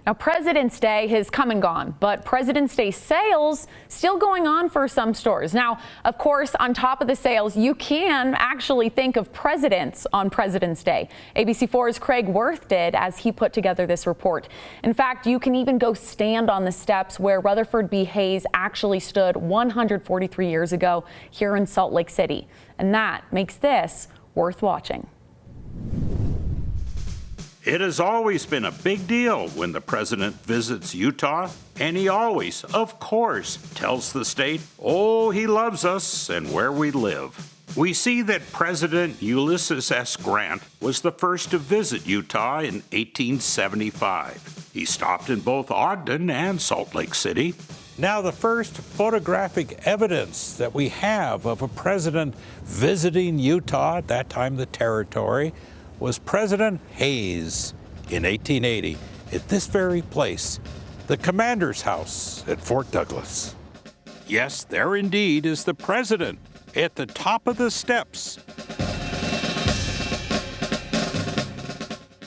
Now, President's Day has come and gone, but President's Day sales still going on for some stores. Now, of course, on top of the sales, you can actually think of presidents on President's Day. ABC4's Craig Wirth did as he put together this report. In fact, you can even go stand on the steps where Rutherford B. Hayes actually stood 143 years ago here in Salt Lake City. And that makes this worth watching. It has always been a big deal when the president visits Utah, and he always, of course, tells the state, oh, he loves us and where we live. We see that President Ulysses S. Grant was the first to visit Utah in 1875. He stopped in both Ogden and Salt Lake City. Now, the first photographic evidence that we have of a president visiting Utah, at that time the territory, was President Hayes in 1880 at this very place, the commander's house at Fort Douglas. Yes, there indeed is the president at the top of the steps.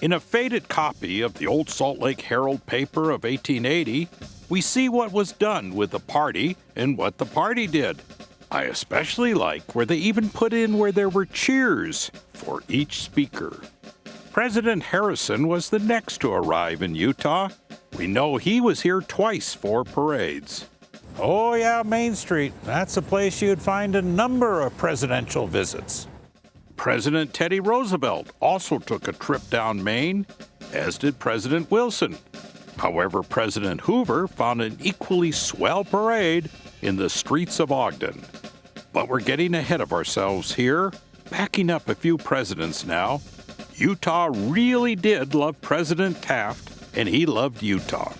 In a faded copy of the old Salt Lake Herald paper of 1880, we see what was done with the party and what the party did. I especially like where they even put in where there were cheers for each speaker. President Harrison was the next to arrive in Utah. We know he was here twice for parades. Oh yeah, Main Street. That's a place you'd find a number of presidential visits. President Teddy Roosevelt also took a trip down Main, as did President Wilson. However, President Hoover found an equally swell parade in the streets of Ogden. But we're getting ahead of ourselves here, backing up a few presidents now. Utah really did love President Taft, and he loved Utah.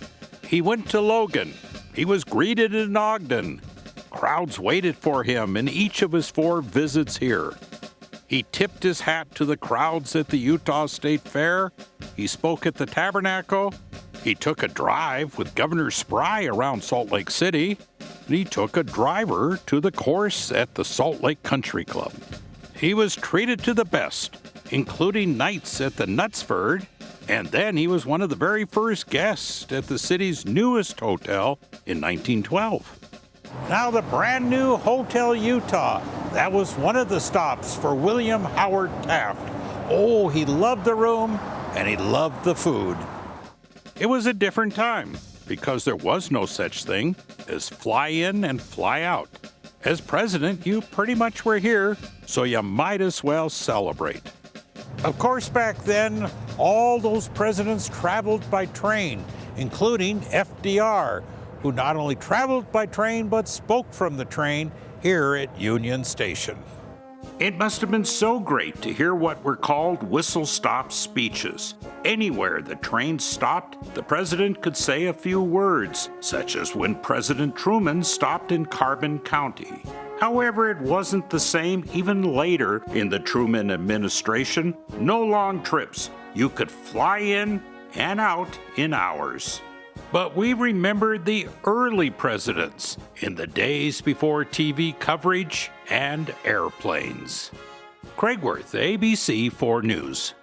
He went to Logan. He was greeted in Ogden. Crowds waited for him in each of his 4 visits here. He tipped his hat to the crowds at the Utah State Fair. He spoke at the Tabernacle. He took a drive with Governor Spry around Salt Lake City. And he took a driver to the course at the Salt Lake Country Club. He was treated to the best, including nights at the Knutsford, and then he was one of the very first guests at the city's newest hotel in 1912. Now the brand new Hotel Utah. That was one of the stops for William Howard Taft. Oh, he loved the room and he loved the food. It was a different time because there was no such thing as fly in and fly out. As president, you pretty much were here, so you might as well celebrate. Of course, back then, all those presidents traveled by train, including FDR, who not only traveled by train but spoke from the train here at Union Station. It must have been so great to hear what were called whistle-stop speeches. Anywhere the train stopped, the president could say a few words, such as when President Truman stopped in Carbon County. However, it wasn't the same even later in the Truman administration. No long trips. You could fly in and out in hours. But we remember the early presidents in the days before TV coverage and airplanes. Craig Wirth, ABC4 News.